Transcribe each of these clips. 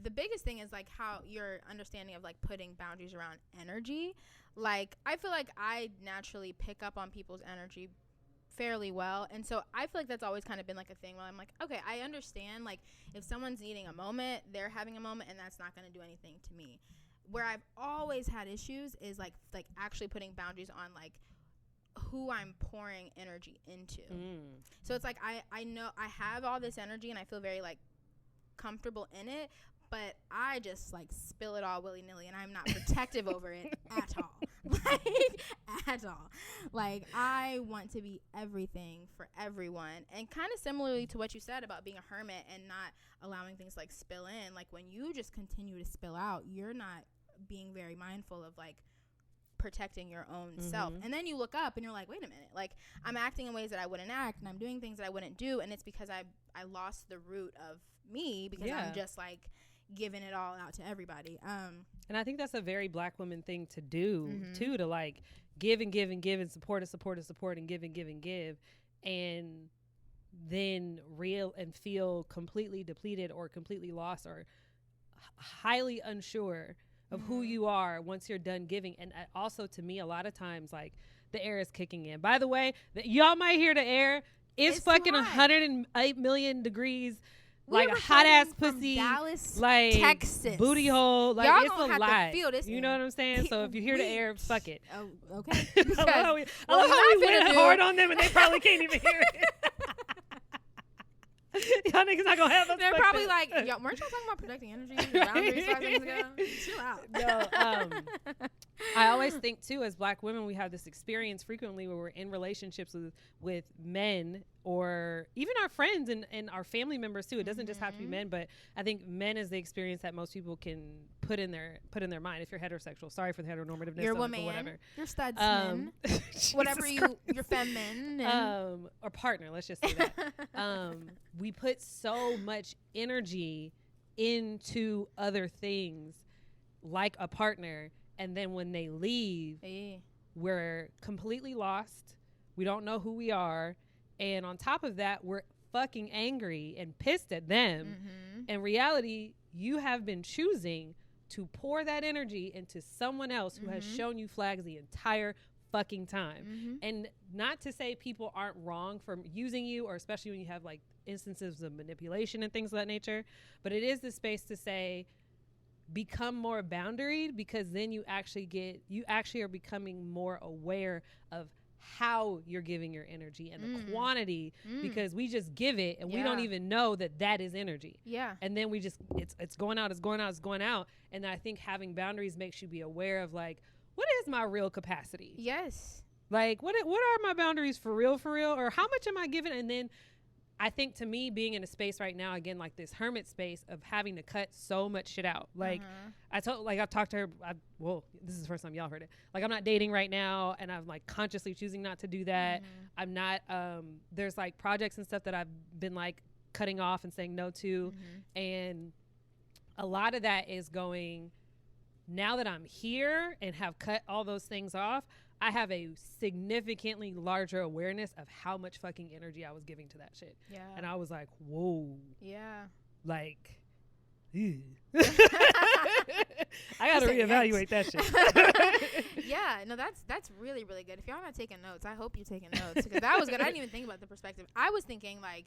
the biggest thing is like how your understanding of like putting boundaries around energy. Like I feel like I naturally pick up on people's energy fairly well, and so I feel like that's always kind of been like a thing where I'm like, okay, I understand like if someone's needing a moment, they're having a moment, and that's not going to do anything to me. Where I've always had issues is like actually putting boundaries on like who I'm pouring energy into. So it's like I know I have all this energy and I feel very like comfortable in it, but I just like spill it all willy-nilly, and I'm not protective over it at all. Like at all. Like I want to be everything for everyone, and kind of similarly to what you said about being a hermit and not allowing things like spill in. Like when you just continue to spill out, you're not being very mindful of like protecting your own self. And then you look up and you're like, wait a minute, like I'm acting in ways that I wouldn't act, and I'm doing things that I wouldn't do, and it's because I lost the root of me because I'm just like giving it all out to everybody. And I think that's a very Black woman thing to do too, to like give and give and give and support and support and support and give and give and give, and then feel completely depleted or completely lost or highly unsure of who you are once you're done giving. And also to me, a lot of times like the air is kicking in. By the way, y'all might hear the air. It's fucking 108 million degrees. Like a hot ass pussy, Dallas, like Texas, booty hole, like y'all it's gonna a have lot. to feel this you know what I'm saying? So if you hear the air, fuck it. Oh, okay. I love how we went hard on them and they probably can't even hear it. Y'all niggas not gonna have us. They're probably like, yo, weren't y'all talking about protecting energy boundaries 5 minutes ago? Chill out. No, I always think too, as Black women, we have this experience frequently where we're in relationships with men or even our friends and our family members too. It doesn't just have to be men, but I think men is the experience that most people can put in their mind. If you're heterosexual, sorry for the heteronormativeness. You're of woman, it, whatever. You're studsman, whatever you're feminine, or partner. Let's just say that. We put so much energy into other things like a partner, and then when they leave, we're completely lost. We don't know who we are, and on top of that, we're fucking angry and pissed at them. In reality, you have been choosing to pour that energy into someone else who has shown you flags the entire fucking time. And not to say people aren't wrong for using you, or especially when you have like instances of manipulation and things of that nature, but it is the space to say become more boundaried, because then you actually are becoming more aware of how you're giving your energy and the quantity, because we just give it and we don't even know that is energy. And then we just it's going out, and I think having boundaries makes you be aware of like, what is my real capacity? Like what are my boundaries for real, or how much am I giving? And then I think to me, being in a space right now, again, like this hermit space of having to cut so much shit out. Like I've talked to her. This is the first time y'all heard it. Like I'm not dating right now, and I'm like consciously choosing not to do that. I'm not, there's like projects and stuff that I've been like cutting off and saying no to. And a lot of that is going, now that I'm here and have cut all those things off, I have a significantly larger awareness of how much fucking energy I was giving to that shit. And I was like, whoa. Like, I gotta reevaluate that shit. No, that's really, really good. If y'all not taking notes, I hope you're taking notes, because that was good. I didn't even think about the perspective. I was thinking like,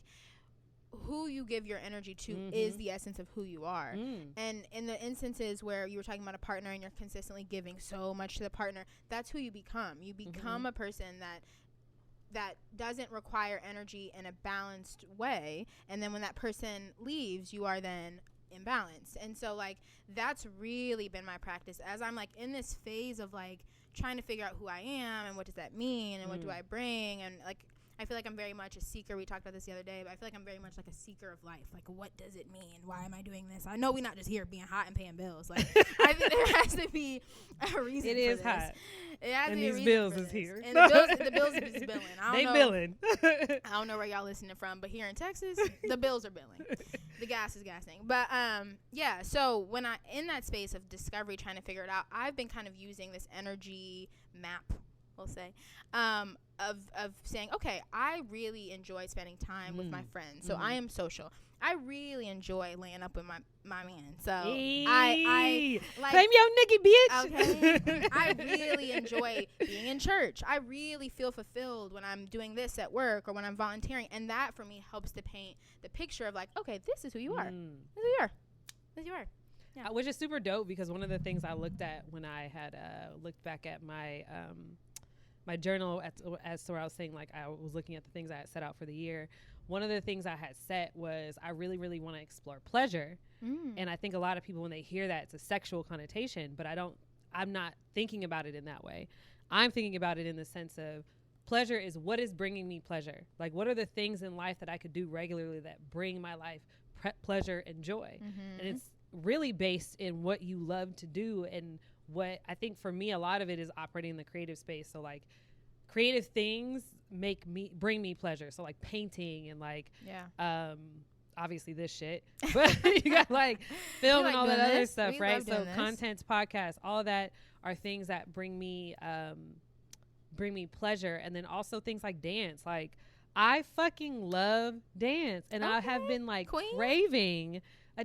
who you give your energy to is the essence of who you are. And in the instances where you were talking about a partner and you're consistently giving so much to the partner, that's who you become. You become a person that doesn't require energy in a balanced way, and then when that person leaves, you are then imbalanced. And so like that's really been my practice as I'm like in this phase of like trying to figure out who I am and what does that mean and what do I bring, and like I feel like I'm very much a seeker. We talked about this the other day, but I feel like I'm very much like a seeker of life. Like, what does it mean? Why am I doing this? I know we're not just here being hot and paying bills. Like, I think there has to be a reason it for is this. Hot. It has and to be these a bills reason is for this. here. And the bills is billing. They billing. I don't know where y'all listening from, but here in Texas, the bills are billing. The gas is gassing. But, yeah, so when I in that space of discovery, trying to figure it out, I've been kind of using this energy map, we'll say, of saying, okay, I really enjoy spending time with my friends. So I am social. I really enjoy laying up with my man. So Hey. I like, claim your nigga, bitch. okay. I really enjoy being in church. I really feel fulfilled when I'm doing this at work or when I'm volunteering, and that for me helps to paint the picture of like, okay, this is who you are. This is who you are. This is who you are. Yeah. Which is super dope, because one of the things I looked at when I had looked back at my my journal as to where I was saying, like, I was looking at the things I had set out for the year. One of the things I had set was I really, really want to explore pleasure. And I think a lot of people, when they hear that, it's a sexual connotation, but I'm not thinking about it in that way. I'm thinking about it in the sense of pleasure is what is bringing me pleasure. Like, what are the things in life that I could do regularly that bring my life pleasure and joy? And it's really based in what you love to do. And what I think for me, a lot of it is operating in the creative space. So like creative things bring me pleasure. So like painting and like, obviously this shit, but you got like film and all that other stuff, right? So contents, podcasts, all of that are things that bring me pleasure. And then also things like dance. Like I fucking love dance, and I have been like craving.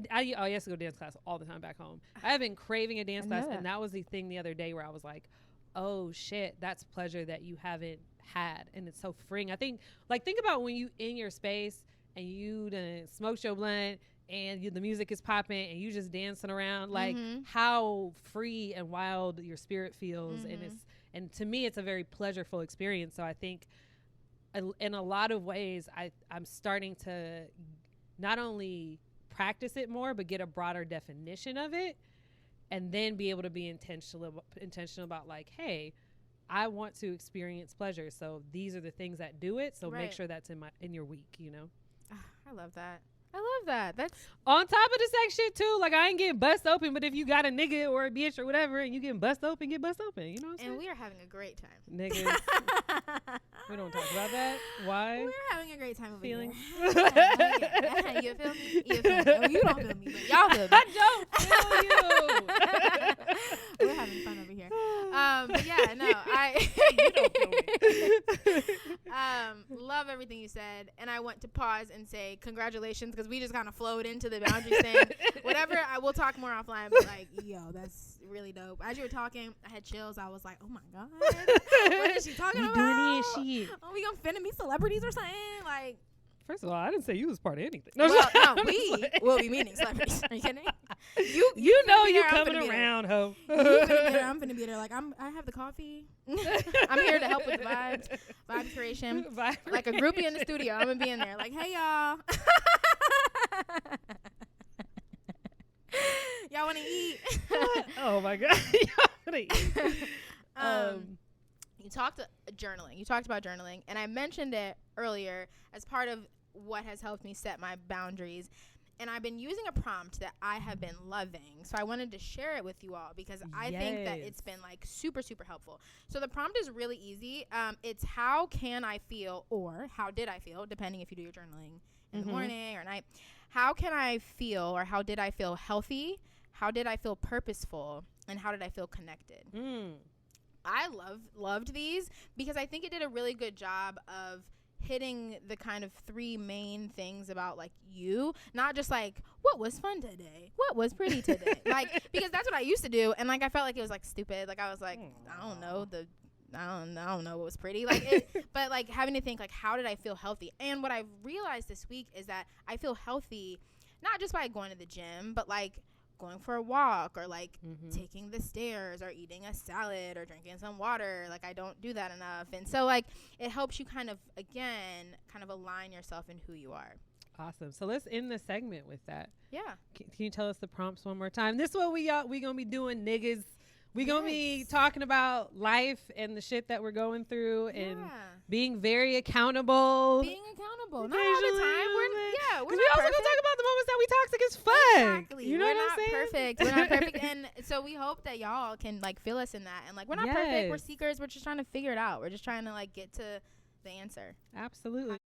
I used to go to dance class all the time back home. I have been craving a dance class, and that was the thing the other day where I was like, oh shit, that's pleasure that you haven't had, and it's so freeing. I think, like, think about when you in your space and you done smoked your blunt and the music is popping and you just dancing around, like how free and wild your spirit feels. And to me, it's a very pleasureful experience. So I think in a lot of ways, I'm starting to not only practice it more, but get a broader definition of it, and then be able to be intentional about like, hey, I want to experience pleasure, so these are the things that do it. So make sure that's in your week, you know. I love that. I love that. That's on top of the sex shit too. Like I ain't getting bust open, but if you got a nigga or a bitch or whatever and you getting bust open, get bust open. You know what I'm saying? And we are having a great time. Niggas. We don't talk about that. Why? We're having a great time over Feelings. here. You feel me? You feel me? Oh, you don't feel me, but y'all feel me. I don't feel you. We're having fun over here. But yeah, no, You don't feel me. Love everything you said, and I want to pause and say congratulations, because we just kind of flowed into the boundaries thing. Whatever, I will talk more offline, but like, yo, that's really dope. As you were talking, I had chills. I was like, oh my god, what is she talking about? Doing this shit. Are we gonna finna be celebrities or something? Like, first of all, I didn't say you was part of anything. No, we will be meeting celebrities. Are you kidding? You know you coming around, ho. I'm finna be there. Like, I have the coffee. I'm here to help with the vibe creation. Like a groupie in the studio. I'm gonna be in there. Like, hey y'all. Y'all wanna eat? Oh my god. Y'all wanna eat. You talked journaling. You talked about journaling, and I mentioned it earlier as part of what has helped me set my boundaries. And I've been using a prompt that I have been loving, so I wanted to share it with you all, because I think that it's been like super, super helpful. So the prompt is really easy. It's how can I feel, or how did I feel, depending if you do your journaling in the morning or night. How can I feel, or how did I feel healthy? How did I feel purposeful? And how did I feel connected? I loved these, because I think it did a really good job of hitting the kind of three main things about like you, not just like what was fun today, what was pretty today, like, because that's what I used to do, and like I felt like it was like stupid. Like I was like, I don't know what was pretty, like but like having to think like, how did I feel healthy? And what I've realized this week is that I feel healthy not just by going to the gym, but like going for a walk, or like taking the stairs, or eating a salad, or drinking some water. Like I don't do that enough. And so like it helps you kind of align yourself in who you are. Awesome. So let's end the segment with that. Yeah. Can you tell us the prompts one more time? This is what we gonna be doing, niggas. We gonna be talking about life and the shit that we're going through, and being very accountable. Not all the time. We're we also gonna talk about the moments that we toxic as fuck. Exactly. You know what I'm saying? We're not perfect. And so we hope that y'all can like feel us in that. And like, we're not perfect. We're seekers. We're just trying to figure it out. We're just trying to like get to the answer. Absolutely.